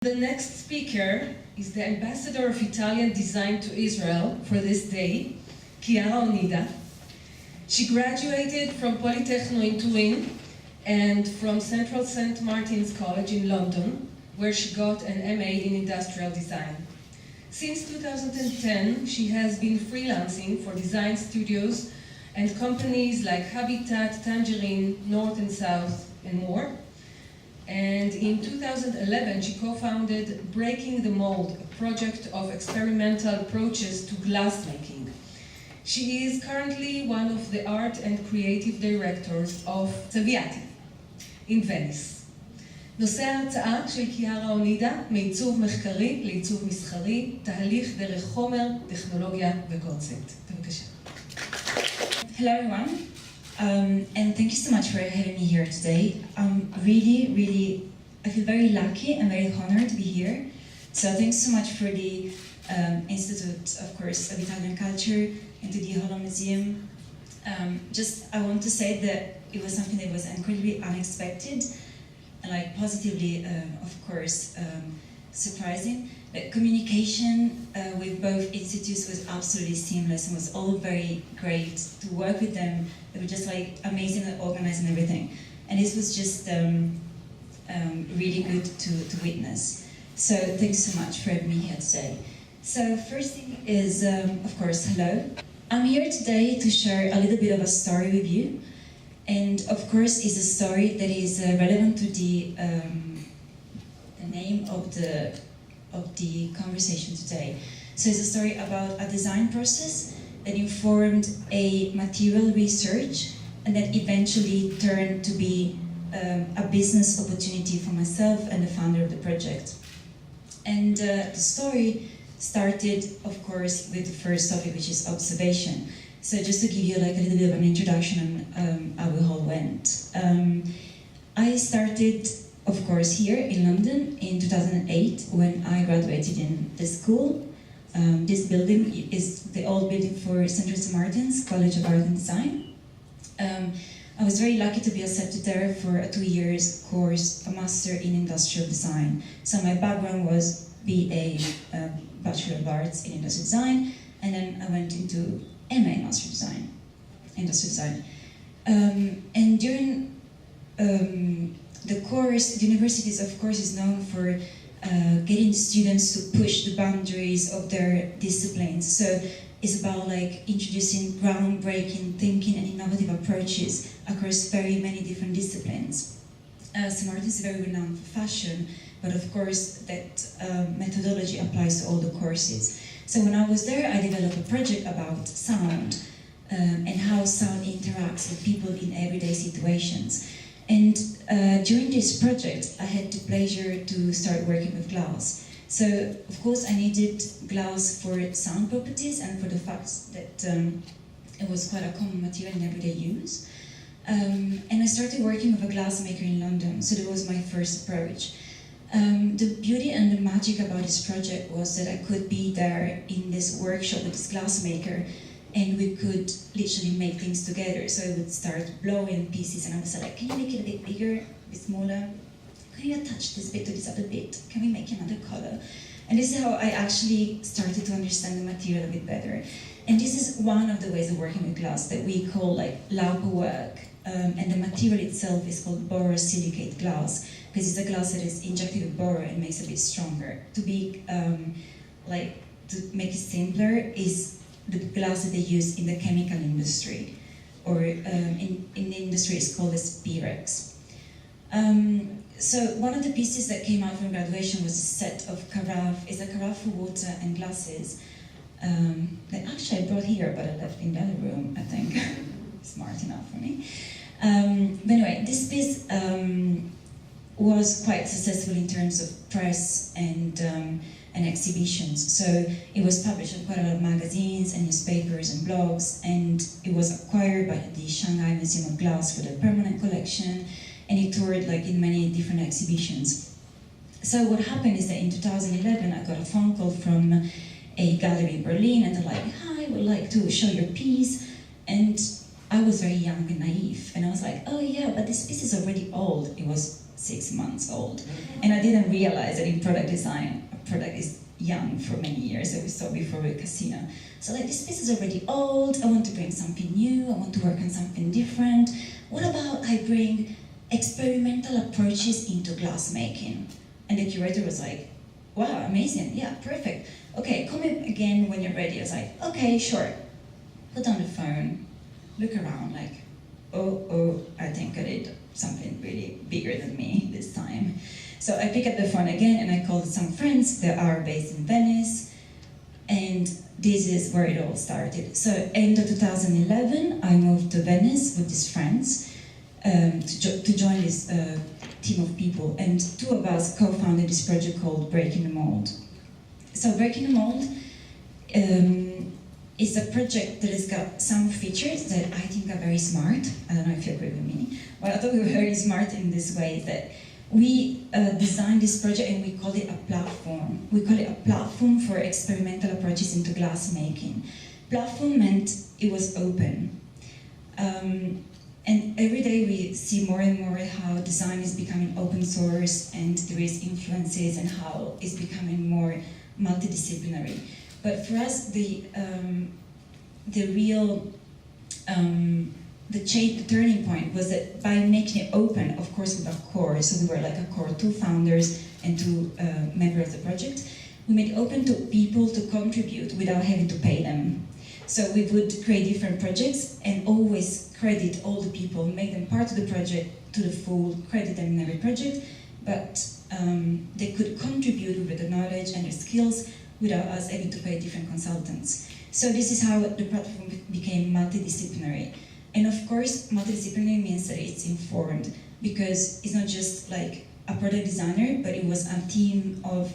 The next speaker is the ambassador of Italian design to Israel for this day, Chiara Onida. She graduated from Polytechno in Turin and from Central St. Martin's College in London, where she got an MA in industrial design. Since 2010, she has been freelancing for design studios and companies like Habitat, Tangerine, North and South, and more. And in 2011, she co-founded Breaking the Mold, a project of experimental approaches to glassmaking. She is currently one of the art and creative directors of Salviati in Venice. נושא ההרצאה של קיארה אונידה, מעיצוב מחקרי לעיצוב מסחרי, תהליך דרך חומר, טכנולוגיה וקונספט. בבקשה. Hello everyone, and thank you so much for having me here today. I'm I feel very lucky and very honored to be here. So thanks so much for the Institute, of course, of Italian Culture and to the Holon Museum. I want to say that it was something that was incredibly unexpected and like positively, of course, surprising. The communication with both institutes was absolutely seamless and was all very great to work with them. They were just like amazing and organized and everything. And this was just really good to witness. So thanks so much for having me here today. So first thing is, of course, hello. I'm here today to share a little bit of a story with you. And of course, it's a story that is relevant to the name of the conversation today. So it's a story about a design process that informed a material research and that eventually turned to be a business opportunity for myself and the founder of the project. And the story started, of course, with the first topic, which is observation. So just to give you like a little bit of an introduction on how we all went. I started, of course, here in London in 2008 when I graduated in the school. This building is the old building for Central St. Martin's College of Art and Design. I was very lucky to be accepted there for a 2 years course, a master in industrial design. So my background was BA, Bachelor of Arts in Industrial Design, and then I went into MA in Industrial Design. And during the course, the university, of course, is known for getting students to push the boundaries of their disciplines. So it's about like introducing groundbreaking thinking and innovative approaches across very many different disciplines. St. Martin's is very renowned for fashion, but of course that methodology applies to all the courses. So when I was there, I developed a project about sound and how sound interacts with people in everyday situations. And during this project, I had the pleasure to start working with glass. So, of course, I needed glass for sound properties and for the fact that it was quite a common material in everyday use. And I started working with a glassmaker in London, so that was my first approach. The beauty and the magic about this project was that I could be there in this workshop with this glassmaker and we could literally make things together. So I would start blowing pieces and I would say like, can you make it a bit bigger, a bit smaller? Can you attach this bit to this other bit? Can we make another color? And this is how I actually started to understand the material a bit better. And this is one of the ways of working with glass that we call like lab work. And the material itself is called borosilicate glass, because it's a glass that is injected with boro and makes it a bit stronger. To make it simpler is the glass that they use in the chemical industry, or in the industry it's called as Pyrex. So one of the pieces that came out from graduation was a set of carafe. It's a carafe for water and glasses that actually I brought here, but I left in the other room, I think. Smart enough for me. But anyway, this piece was quite successful in terms of press and exhibitions. So it was published in quite a lot of magazines and newspapers and blogs, and it was acquired by the Shanghai Museum of Glass for the permanent collection, and it toured like in many different exhibitions. So what happened is that in 2011 I got a phone call from a gallery in Berlin, and they're like, "Hi, we'd like to show your piece." And I was very young and naive, and I was like, "Oh yeah, but this piece is already old." It was 6 months old. And I didn't realize that in product design, a product is young for many years, that we saw before with Casino. So like, this piece is already old, I want to bring something new, I want to work on something different. What about I bring experimental approaches into glass making? And the curator was like, wow, amazing, yeah, perfect. Okay, come in again when you're ready. I was like, okay, sure. Put down the phone, look around, like, oh, I think I did something really bigger than me this time. So I pick up the phone again and I called some friends that are based in Venice, and this is where it all started. So end of 2011, I moved to Venice with these friends to join this team of people, and two of us co-founded this project called Breaking the Mold. So Breaking the Mold is a project that has got some features that I think are very smart. I don't know if you agree with me, but I thought we were very smart in this way, that we designed this project and we call it a platform. We call it a platform for experimental approaches into glass making. Platform meant it was open. And every day we see more and more how design is becoming open source and there is influences and how it's becoming more multidisciplinary. But for us, the real the turning point was that by making it open, of course with a core, so we were like a core, 2 founders and 2 members of the project, we made it open to people to contribute without having to pay them. So we would create different projects and always credit all the people, make them part of the project to the full, credit them in every project, but they could contribute with the knowledge and their skills without us having to pay different consultants. So this is how the platform became multidisciplinary. And of course, multidisciplinary means that it's informed, because it's not just like a product designer, but it was a team of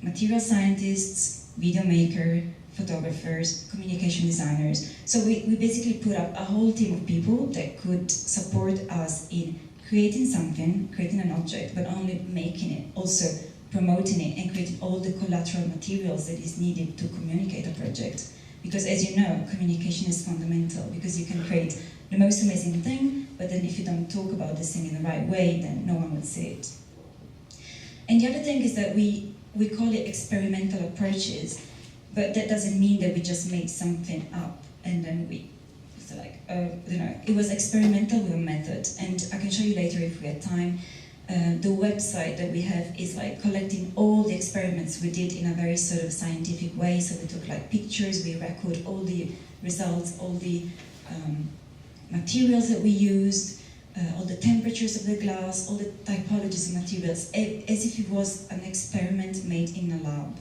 material scientists, video maker, photographers, communication designers. So we basically put up a whole team of people that could support us in creating something, creating an object, but only making it, also promoting it and creating all the collateral materials that is needed to communicate a project. Because as you know, communication is fundamental, because you can create the most amazing thing, but then if you don't talk about this thing in the right way, then no one will see it. And the other thing is that we call it experimental approaches, but that doesn't mean that we just make something up and then we, so like, you know, it was experimental with a method. And I can show you later if we have time. The website that we have is like collecting all the experiments we did in a very sort of scientific way. So we took like pictures, we record all the results, all the materials that we used, all the temperatures of the glass, all the typologies of materials, as if it was an experiment made in a lab.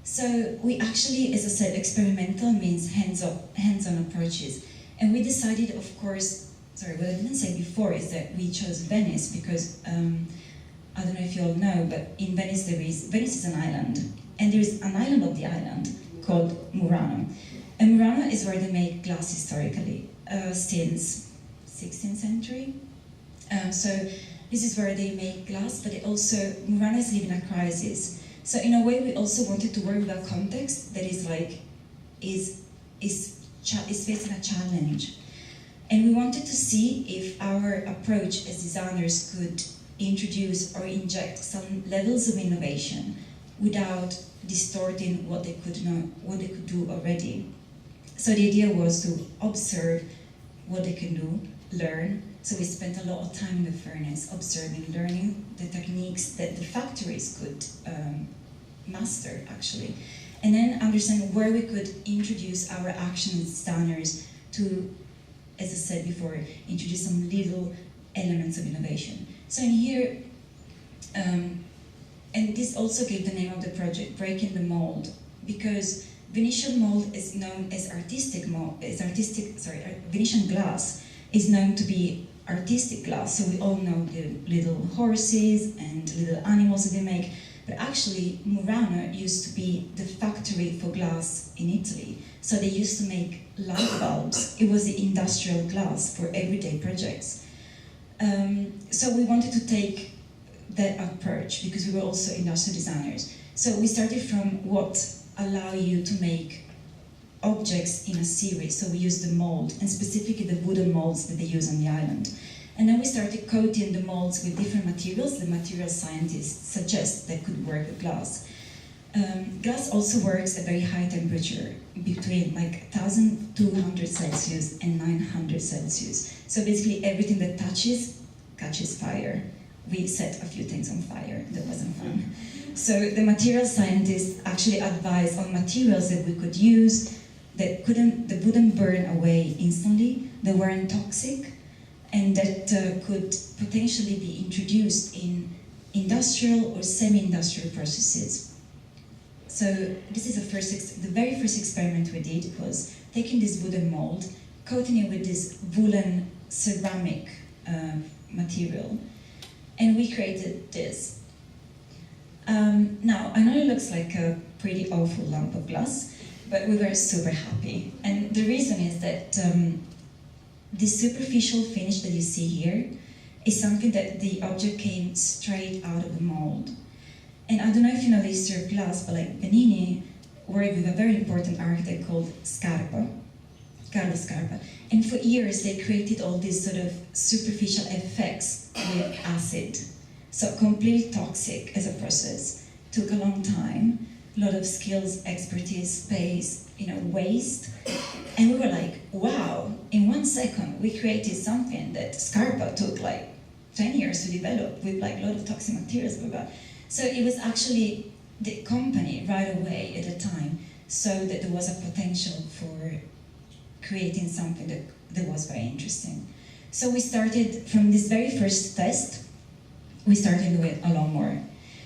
So we actually, as I said, experimental means hands-on approaches. And we decided, of course, sorry, what I didn't say before is that we chose Venice because, I don't know if you all know, but in Venice Venice is an island. And there is an island of the island called Murano. And Murano is where they make glass historically, since 16th century. So this is where they make glass, but Murano is living a crisis. So in a way, we also wanted to work with a context that is like, is facing a challenge. And we wanted to see if our approach as designers could introduce or inject some levels of innovation without distorting what they could do already. So the idea was to observe what they can do, learn. So we spent a lot of time in the furnace observing, learning the techniques that the factories could master, actually. And then understand where we could introduce our action as designers to, as I said before, introduce some little elements of innovation. So in here, and this also gave the name of the project, Breaking the Mold, because Venetian mold is known as Venetian glass is known to be artistic glass. So we all know the little horses and little animals that they make. But actually, Murano used to be the factory for glass in Italy. So they used to make light bulbs. It was the industrial glass for everyday projects. So we wanted to take that approach because we were also industrial designers. So we started from what allow you to make objects in a series. So we used the mold, and specifically the wooden molds that they use on the island. And then we started coating the molds with different materials the material scientists suggest that could work with glass. Glass also works at very high temperature, between like 1200 Celsius and 900 Celsius. So basically everything that touches catches fire. We set a few things on fire, that wasn't fun. So the material scientists actually advised on materials that we could use that wouldn't burn away instantly, that weren't toxic, and that could potentially be introduced in industrial or semi-industrial processes. So this is the very first experiment we did was taking this wooden mold, coating it with this woolen ceramic material, and we created this. Now, I know it looks like a pretty awful lump of glass, but we were super happy. And the reason is that this superficial finish that you see here is something that the object came straight out of the mold. And I don't know if you know the history of glass, but like Venice worked with a very important architect called Carlo Scarpa. And for years they created all these sort of superficial effects with acid. So completely toxic as a process. Took a long time, a lot of skills, expertise, space, waste. And we were like, wow, in 1 second we created something that Scarpa took like 10 years to develop with like a lot of toxic materials. So it was actually the company right away at the time so that there was a potential for creating something that was very interesting. So we started from this very first test, we started with a lot more.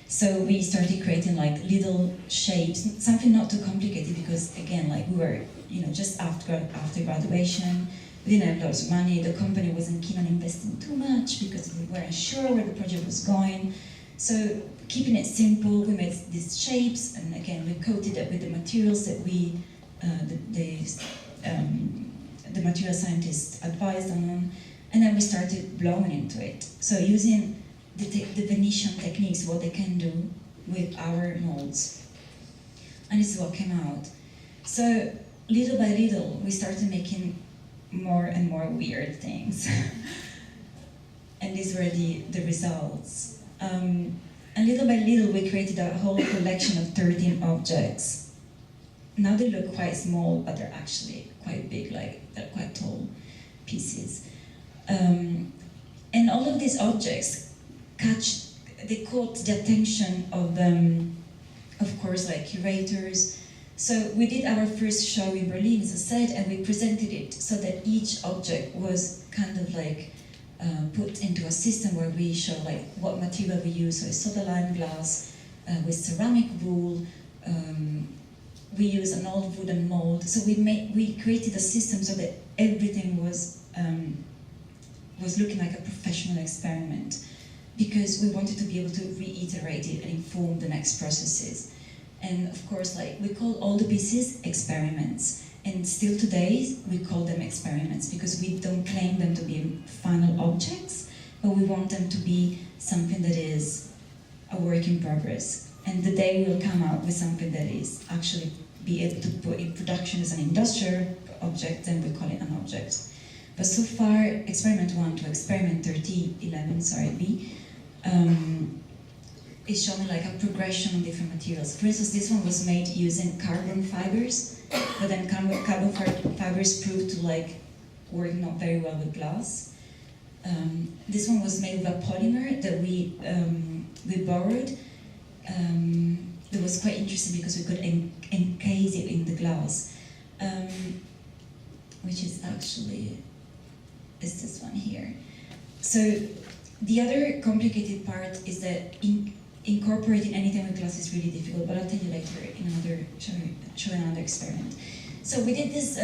So we started creating like little shapes, something not too complicated because again, like we were, just after graduation, we didn't have lots of money, the company wasn't keen on investing too much because we weren't sure where the project was going. So keeping it simple, we made these shapes, and again, we coated it with the materials that the material scientists advised on, and then we started blowing into it. So using the Venetian techniques, what they can do with our molds. And this is what came out. So little by little, we started making more and more weird things. And these were the results. And little by little, we created a whole collection of 13 objects. Now they look quite small, but they're actually quite big, like they're quite tall pieces. And all of these objects caught the attention of course, like curators. So we did our first show in Berlin, as I said, and we presented it so that each object was kind of like put into a system where we show like what material we use. So it's soda-lime glass with ceramic wool. We use an old wooden mold. So we created a system so that everything was looking like a professional experiment, because we wanted to be able to reiterate it and inform the next processes. And of course, like we call all the pieces experiments. And still today, we call them experiments because we don't claim them to be final objects, but we want them to be something that is a work in progress. And the day we'll come out with something that is actually be able to put in production as an industrial object, then we call it an object. But so far, experiment 1 to experiment 11, B, is showing like a progression of different materials. For instance, this one was made using carbon fibers, but then carbon fibers proved to like work not very well with glass. This one was made with a polymer that we borrowed. That was quite interesting because we could encase it in the glass, which is actually this one here. So the other complicated part is that incorporating anything with glass is really difficult, but I'll tell you later in another showing another experiment. So we did this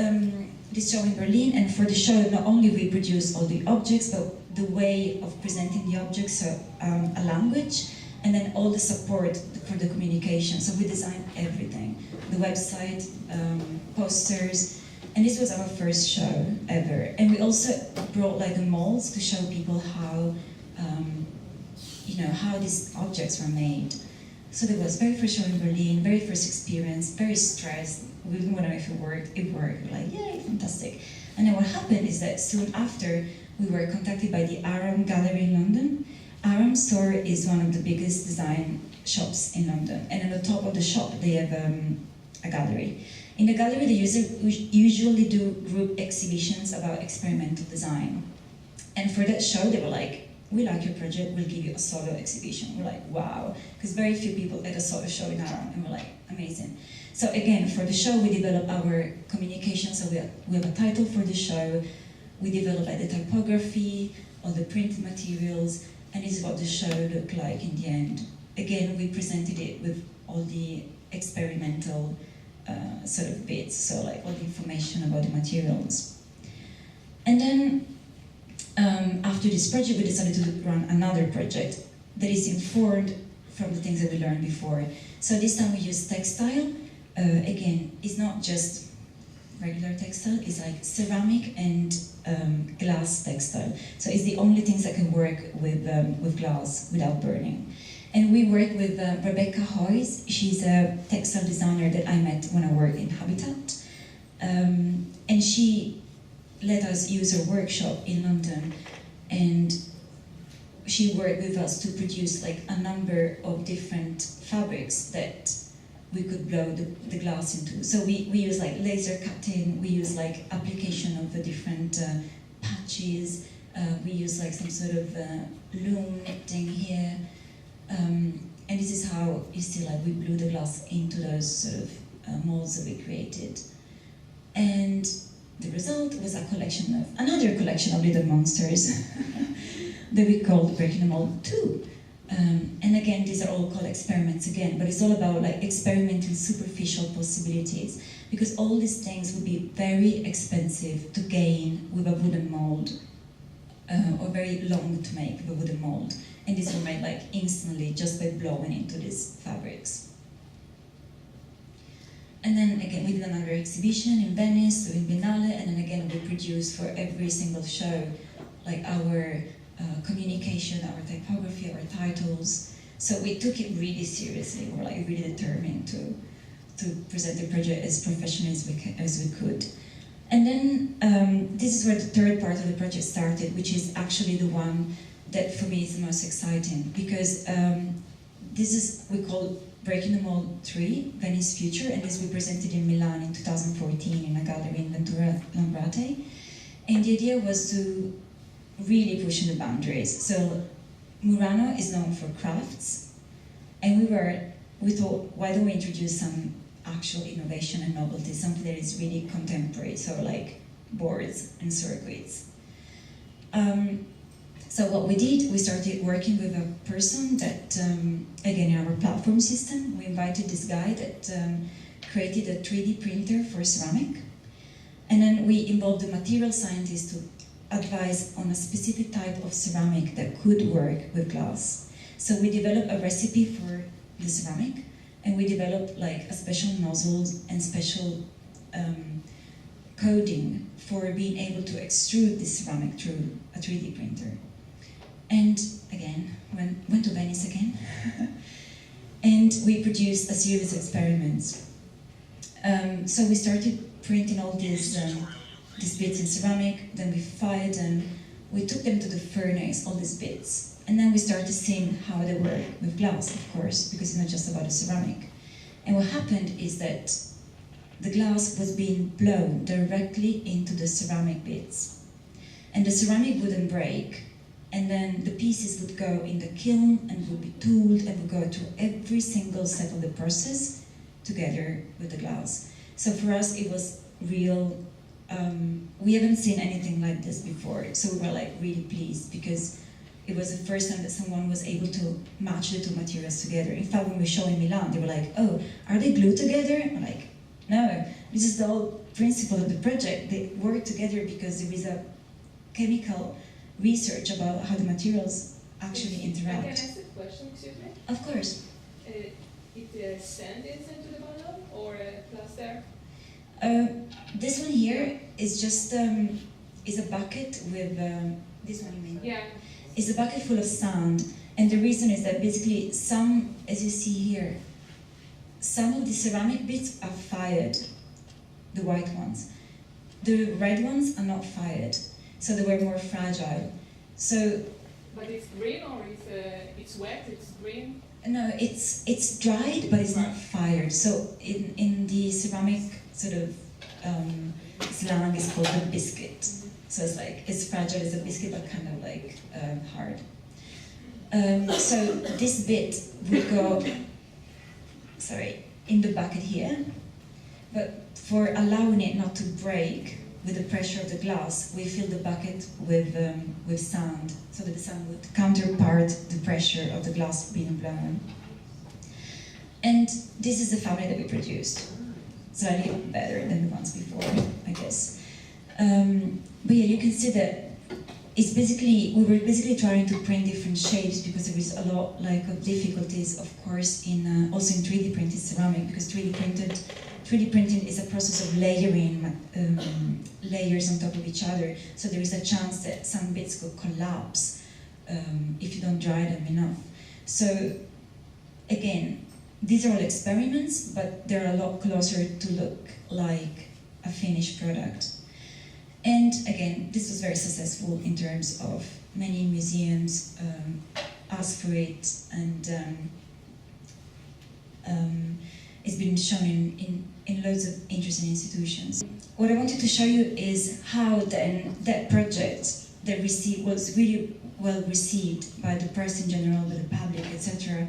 show in Berlin, and for the show, not only we produced all the objects, but the way of presenting the objects, so a language, and then all the support for the communication. So we designed everything, the website, posters, and this was our first show ever. And we also brought like the molds to show people how how these objects were made. So there was very first show in Berlin, very first experience, very stressed. We didn't know if it worked. It worked. We're like, yay, fantastic. And then what happened is that soon after, we were contacted by the Aharon Gallery in London. Aharon store is one of the biggest design shops in London, and on the top of the shop they have a gallery. In the gallery, they usually do group exhibitions about experimental design. And for that show, they were like, we like your project, we'll give you a solo exhibition. We're like, wow, because very few people had a solo show in Aharon, and we're like, amazing. So again, for the show, we developed our communication, so we have a title for the show, we developed like the typography, all the print materials, and this is what the show looked like in the end. Again, we presented it with all the experimental sort of bits, so like all the information about the materials. And then after this project, we decided to run another project that is informed from the things that we learned before. So this time we used textile. Again, it's not just regular textile, it's like ceramic and glass textile. So it's the only things that can work with glass without burning. And we work with Rebecca Hoyes. She's a textile designer that I met when I worked in Habitat. And she let us use her workshop in London, and she worked with us to produce like a number of different fabrics that we could blow the glass into. So we use like laser cutting, we use like application of the different patches, we use like some sort of loom knitting here. And this is how you see like we blew the glass into those sort of molds that we created. And the result was another collection of little monsters that we called Breaking the Mold 2. And again, these are all called experiments again, but it's all about like experimenting superficial possibilities, because all these things would be very expensive to gain with a wooden mold, or very long to make with a wooden mold. And these were made like instantly just by blowing into these fabrics. And then again, we did another exhibition in Venice, in Biennale, and then again we produced for every single show like our communication, our typography, our titles. So we took it really seriously. We were like really determined to present the project as professionally as we could. And then this is where the third part of the project started, which is actually the one that for me is the most exciting, because this is, we call Breaking the Mold 3, Venice Future, and this we presented in Milan in 2014 in a gallery in Ventura Lambrate. And the idea was to really push the boundaries. So Murano is known for crafts, and we thought, why don't we introduce some actual innovation and novelty, something that is really contemporary, so like boards and circuits. So what we did, we started working with a person that, again, in our platform system, we invited this guy that created a 3D printer for ceramic. And then we involved the material scientist to advise on a specific type of ceramic that could work with glass. So we developed a recipe for the ceramic, and we developed like a special nozzles and special coding for being able to extrude this ceramic through a 3D printer. And again, went to Venice again, and we produced a series of experiments. So we started printing all these bits in ceramic, then we fired them, we took them to the furnace, all these bits, and then we started seeing how they work with glass, of course, because it's not just about the ceramic. And what happened is that the glass was being blown directly into the ceramic bits, and the ceramic wouldn't break. And then the pieces would go in the kiln and would be tooled and would go through every single step of the process together with the glass. So for us, it was real. We haven't seen anything like this before. So we were like really pleased, because it was the first time that someone was able to match the two materials together. In fact, when we showed in Milan, they were like, oh, are they glued together? I'm like, no, this is the whole principle of the project. They work together because there is a chemical research about how the materials actually interact. Can I ask a question, excuse me? Of course. It sand is into the bottom or plaster? This one here is just is a bucket with this one. You mean? Yeah. It's a bucket full of sand, and the reason is that basically some, as you see here, some of the ceramic bits are fired, the white ones. The red ones are not fired. so they were more fragile. So, But it's green or it's wet, it's green? no, it's dried, but it's not fired. So in the ceramic sort of slang, it's called a biscuit. So it's like, it's fragile as a biscuit, but kind of like hard. So this bit would go, in the bucket here, but for allowing it not to break with the pressure of the glass, we fill the bucket with sand, so that the sand would counterpart the pressure of the glass being blown. And this is the fabric that we produced. Slightly better than the ones before, I guess. But yeah, you can see that we were basically trying to print different shapes because there is a lot of difficulties, of course, in also in 3D printed ceramic, because 3D printing is a process of layering layers on top of each other. So there is a chance that some bits could collapse if you don't dry them enough. So again, these are all experiments, but they're a lot closer to look like a finished product. And again, this was very successful in terms of many museums asked for it, and it's been shown in loads of interesting institutions. What I wanted to show you is how then that project that was really well received by the press in general, by the public, etc.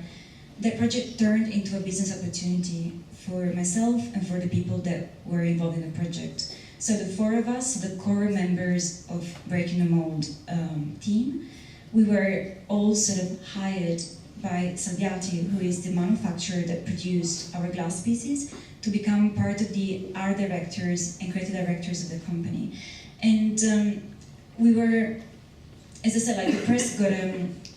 That project turned into a business opportunity for myself and for the people that were involved in the project. So the four of us, the core members of Breaking the Mold team, we were all sort of hired by Salviati, who is the manufacturer that produced our glass pieces, to become part of the art directors and creative directors of the company. And we were, as I said, the press got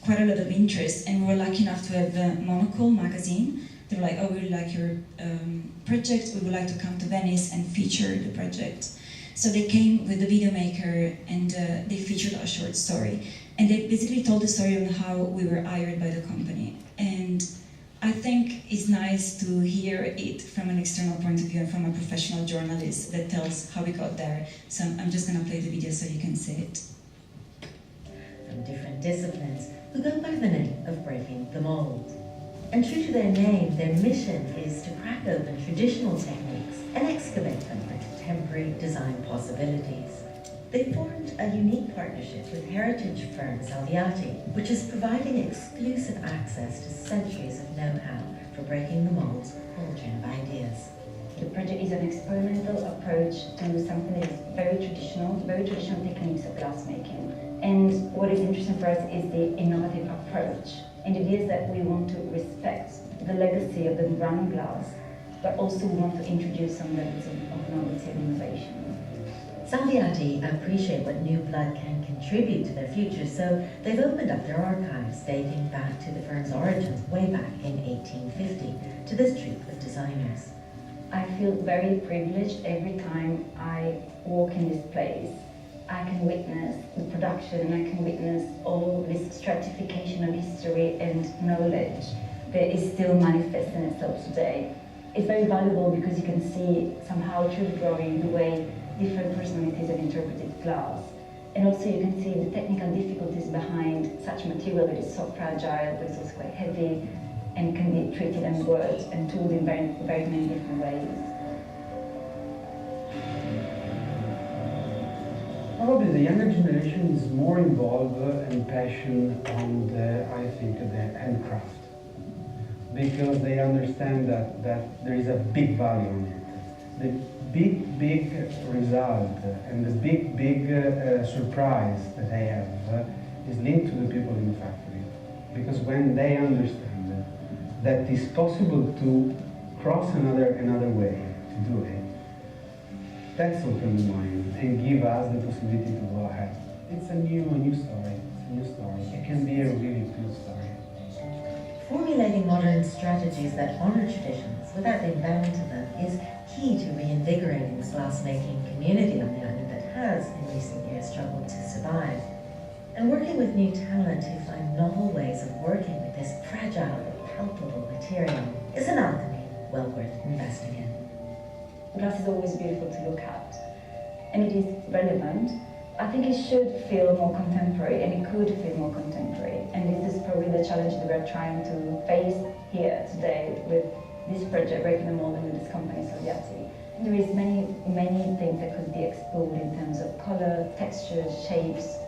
quite a lot of interest, and we were lucky enough to have Monocle magazine. They were like, oh, we really like your project, we would like to come to Venice and feature the project. So they came with the video maker, and they featured a short story. And they basically told the story on how we were hired by the company. And I think it's nice to hear it from an external point of view and from a professional journalist that tells how we got there. So I'm just gonna play the video so you can see it. From different disciplines who go by the name of Breaking the Mold. And true to their name, their mission is to crack open traditional techniques and excavate them for contemporary design possibilities. They formed a unique partnership with heritage firm Salviati, which is providing exclusive access to centuries of know-how for breaking the mold's whole chain of ideas. The project is an experimental approach to something that is very traditional techniques of glassmaking. And what is interesting for us is the innovative approach. And it is that we want to respect the legacy of the brown glass, but also we want to introduce some levels of novelty and innovation. Salviati appreciate what new blood can contribute to their future, so they've opened up their archives dating back to the firm's origins way back in 1850 to this troupe of designers. I feel very privileged every time I walk in this place. I can witness the production, and I can witness all this stratification of history and knowledge that is still manifesting itself today. It's very valuable because you can see somehow through the drawing the way different personalities have interpreted glass. And also you can see the technical difficulties behind such material that is so fragile, but it's also quite heavy, and can be treated and worked and tooled in very, very many different ways. Probably the younger generation is more involved and passionate on the handcraft, because they understand that there is a big value in it. The big result and the big surprise that they have is linked to the people in the factory, because when they understand that it's possible to cross another way to do it, that's open the mind and give us the possibility to go ahead. It's a new story. It's a new story. It can be a really good story. Formulating modern strategies that honor traditions without being bound to them is key to reinvigorating the glassmaking community on the island that has, in recent years, struggled to survive. And working with new talent who find novel ways of working with this fragile but palpable material is an alchemy well worth investing in. Glass is always beautiful to look at, and it is relevant, I think it should feel more contemporary, and it could feel more contemporary. And this is probably the challenge that we're trying to face here today with this project, Breaking the Mold, and with this company, Salviati. There is many things that could be explored in terms of color, textures, shapes,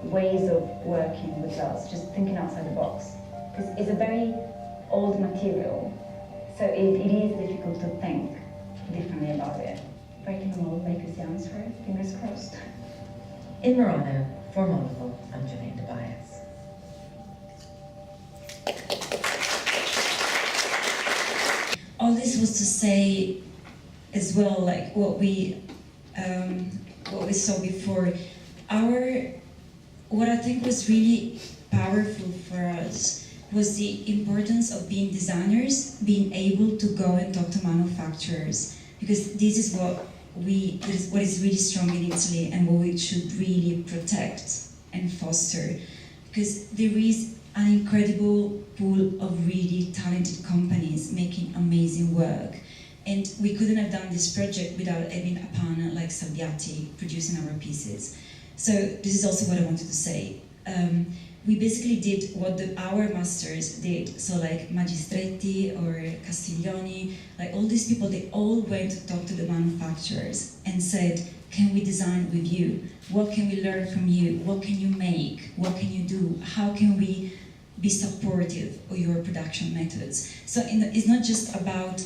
ways of working with glass, just thinking outside the box. Because it's a very old material, so it is difficult to think differently about it. Breaking the mold, make us the answer, fingers crossed. In Murano, for Monocle, I'm Jermaine Tobias. All this was to say as well, like what we saw before. What I think was really powerful for us was the importance of being designers, being able to go and talk to manufacturers, because this is what is really strong in Italy and what we should really protect and foster, because there is an incredible pool of really talented companies making amazing work. And we couldn't have done this project without having a partner like Salviati producing our pieces. So this is also what I wanted to say. We basically did what our masters did. So like Magistretti or Castiglioni, like all these people, they all went to talk to the manufacturers and said, can we design with you? What can we learn from you? What can you make? What can you do? How can we be supportive of your production methods? So it's not just about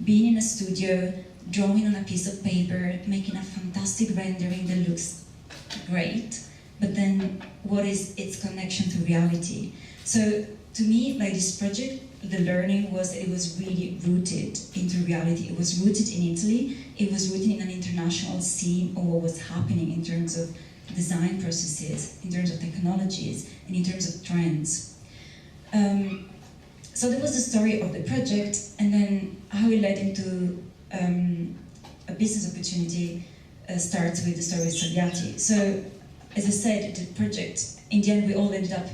being in a studio, drawing on a piece of paper, making a fantastic rendering that looks great, but then what is its connection to reality? So to me, like this project, the learning was that it was really rooted into reality. It was rooted in Italy. It was rooted in an international scene of what was happening in terms of design processes, in terms of technologies, and in terms of trends. So that was the story of the project, and then how it led into a business opportunity starts with the story of Salviati. So, as I said, the project, in the end, we all ended up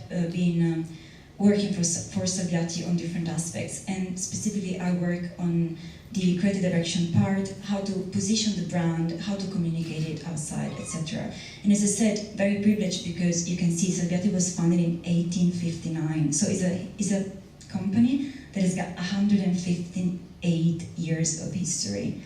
working for Salviati on different aspects, and specifically I work on the creative direction part, how to position the brand, how to communicate it outside, etc. And as I said, very privileged because you can see Salviati was founded in 1859, so it's a company that has got 158 years of history.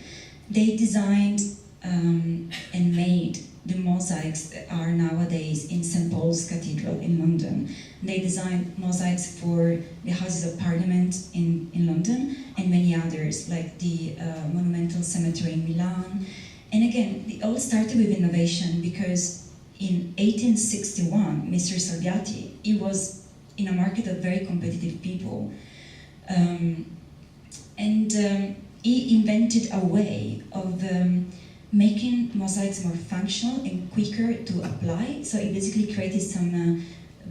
They designed and made the mosaics that are nowadays in St. Paul's Cathedral in London. They designed mosaics for the Houses of Parliament in London and many others, like the Monumental Cemetery in Milan. And again, it all started with innovation because in 1861, Mr. Salviati, he was in a market of very competitive people. He invented a way of making mosaics more functional and quicker to apply. So he basically created some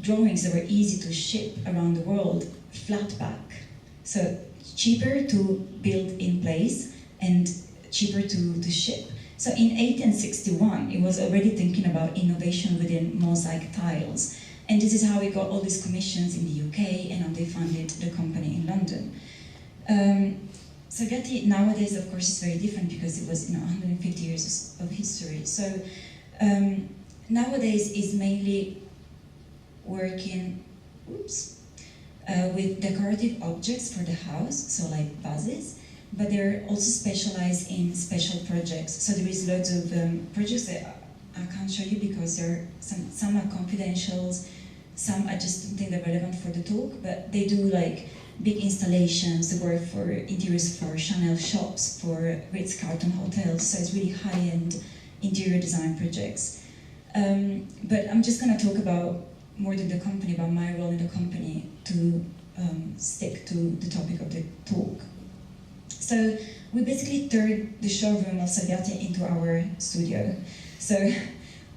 drawings that were easy to ship around the world, flat back. So cheaper to build in place and cheaper to ship. So in 1861, he was already thinking about innovation within mosaic tiles. And this is how he got all these commissions in the UK, and how they funded the company in London. Salviati nowadays, of course, is very different because it was 150 years of history. So nowadays is mainly working with decorative objects for the house, so like vases, but they're also specialized in special projects. So there is loads of projects that I can't show you because some are confidential, some I just don't think they're relevant for the talk, but they do like big installations, they work for interiors for Chanel shops, for Ritz-Carlton hotels, so it's really high-end interior design projects. But I'm just going to talk about more than the company, about my role in the company to stick to the topic of the talk. So we basically turned the showroom of Salviati into our studio. So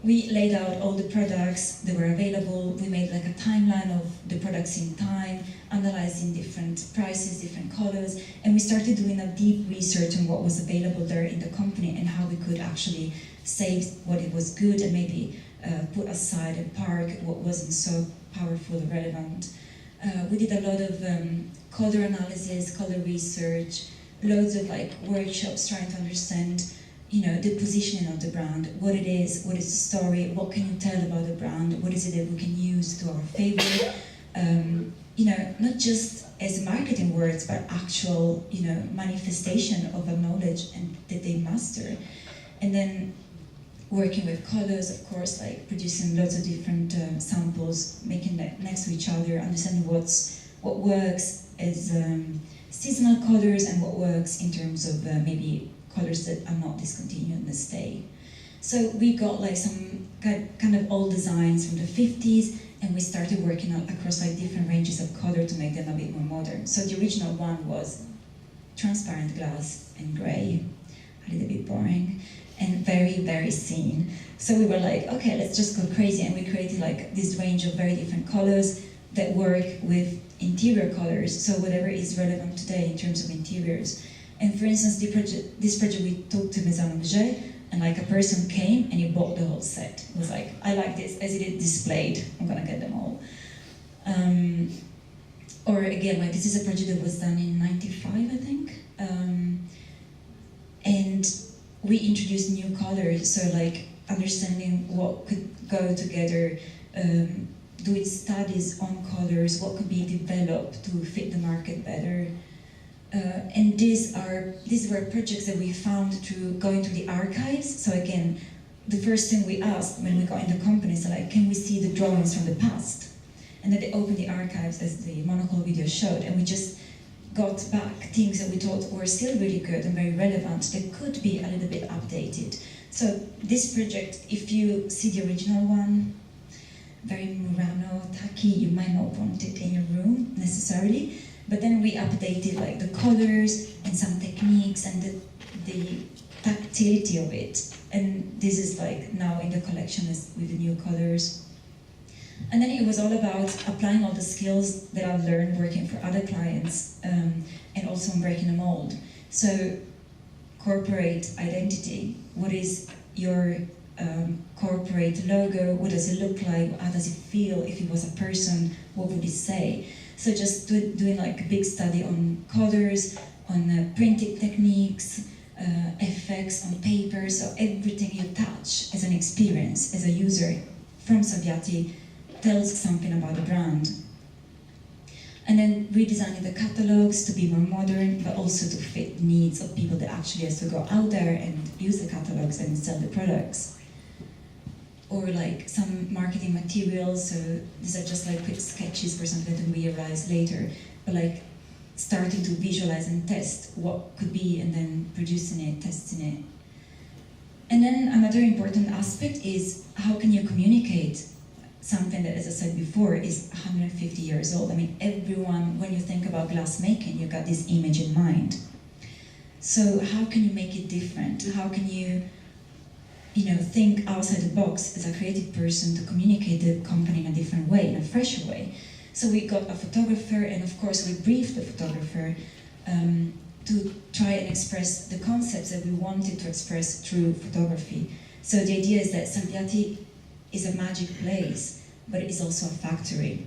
we laid out all the products that were available. We made like a timeline of the products in time, analyzing different prices, different colors, and we started doing a deep research on what was available there in the company and how we could actually save what it was good and maybe put aside and park what wasn't so powerful or relevant. We did a lot of color analysis, color research, loads of like workshops trying to understand the positioning of the brand, what it is the story, what can you tell about the brand, what is it that we can use to our favor, not just as marketing words, but actual, manifestation of a knowledge and that they master. And then working with colors, of course, like producing lots of different samples, making them next to each other, understanding what works as seasonal colors and what works in terms of maybe colors that are not discontinued and stay. So we got like some kind of old designs from the 50s, and we started working across like different ranges of color to make them a bit more modern. So the original one was transparent glass and gray, a little bit boring, and very, very thin. So we were like, okay, let's just go crazy, and we created like this range of very different colors that work with interior colors, so whatever is relevant today in terms of interiors. And for instance, this project we took to Maison Objet, and like a person came and he bought the whole set. He was like, I like this, as it is displayed, I'm gonna get them all. Or again, like this is a project that was done in '95, I think. And we introduced new colors, so like understanding what could go together, doing studies on colors, what could be developed to fit the market better. And these were projects that we found through going to the archives. So again, the first thing we asked when we got in the company is like, can we see the drawings from the past? And then they opened the archives, as the monocle video showed, and we just got back things that we thought were still really good and very relevant that could be a little bit updated. So this project, if you see the original one, very Murano, tacky, you might not want it in your room necessarily, but then we updated like the colors and some techniques and the tactility of it. And this is like now in the collection with the new colors. And then it was all about applying all the skills that I've learned working for other clients, and also on breaking the mold. So corporate identity, what is your corporate logo, what does it look like, how does it feel, if it was a person, what would it say? So just doing like a big study on colors, on printing techniques, effects on paper, so everything you touch as an experience, as a user from Salviati tells something about the brand. And then redesigning the catalogs to be more modern, but also to fit needs of people that actually has to go out there and use the catalogs and sell the products. Or like some marketing materials, so these are just like quick sketches for something that we realize later, but like starting to visualize and test what could be, and then producing it, testing it. And then another important aspect is how can you communicate something that, as I said before, is 150 years old. I mean, everyone, when you think about glass making, you got this image in mind. So how can you make it different? How can you think outside the box as a creative person to communicate the company in a different way, in a fresher way? So we got a photographer, and of course we briefed the photographer to try and express the concepts that we wanted to express through photography. So the idea is that Salviati is a magic place, but it is also a factory.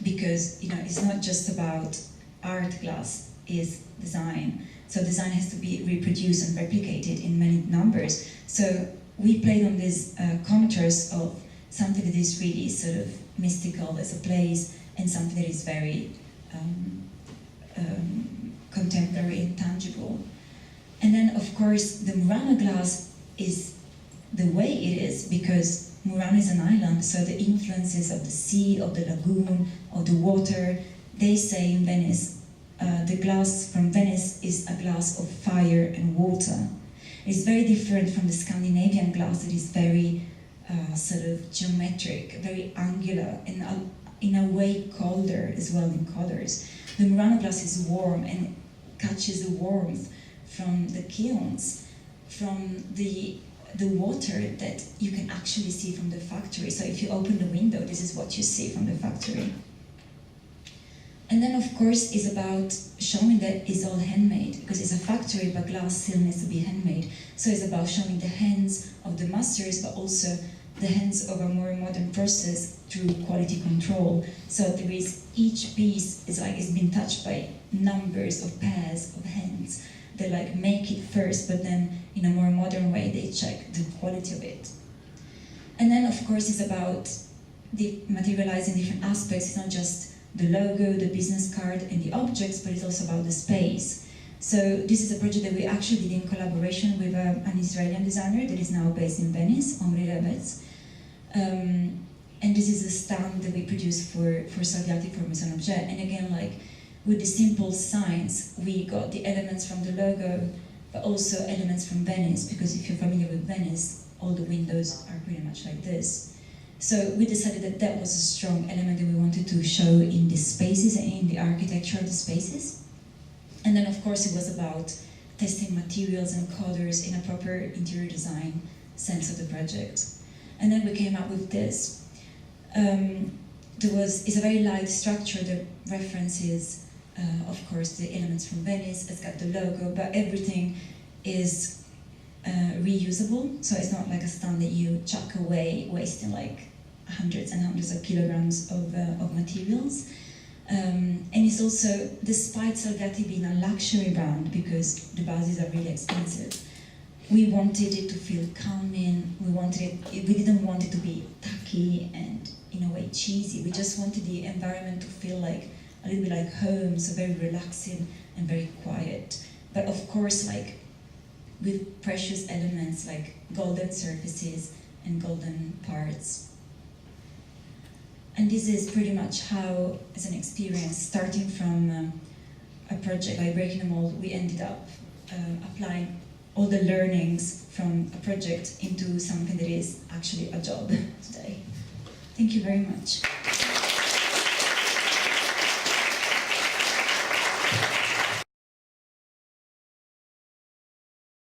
Because it's not just about art glass, it's design. So design has to be reproduced and replicated in many numbers. So we played on this contrast of something that is really sort of mystical as a place, and something that is very contemporary and tangible. And then of course the Murano glass is the way it is because Murano is an island, so the influences of the sea, of the lagoon, of the water. They say in Venice, the glass from Venice is a glass of fire and water. It's very different from the Scandinavian glass that is very sort of geometric, very angular, and in a way colder as well in colors. The Murano glass is warm and catches the warmth from the kilns, from the water that you can actually see from the factory. So if you open the window, this is what you see from the factory. And then of course it's about showing that it's all handmade, because it's a factory, but glass still needs to be handmade. So it's about showing the hands of the masters, but also the hands of a more modern process through quality control. So each piece is been touched by numbers of pairs of hands, They like make it first, but then in a more modern way, they check the quality of it. And then, of course, it's about materializing different aspects. It's not just the logo, the business card, and the objects, but it's also about the space. So this is a project that we actually did in collaboration with an Israeli designer that is now based in Venice, Omri Rebetz. And this is a stand that we produced for Salviati for Maison Objet. And again, like with the simple signs, we got the elements from the logo, but also elements from Venice, because if you're familiar with Venice, all the windows are pretty much like this. So we decided that that was a strong element that we wanted to show in the spaces and in the architecture of the spaces. And then, of course, it was about testing materials and colors in a proper interior design sense of the project. And then we came up with this. It's a very light structure that references, of course, the elements from Venice. It's got the logo, but everything is reusable. So it's not like a stand that you chuck away, wasting like hundreds and hundreds of kilograms of materials. And it's also, despite Salviati being a luxury brand, because the bases are really expensive, we wanted it to feel calming. We didn't want it to be tacky and in a way cheesy. We just wanted the environment to feel like a little bit like home, so very relaxing and very quiet. But of course, like with precious elements like golden surfaces and golden parts. And this is pretty much how, as an experience, starting from a project like Breaking the Mold, we ended up applying all the learnings from a project into something that is actually a job today. Thank you very much.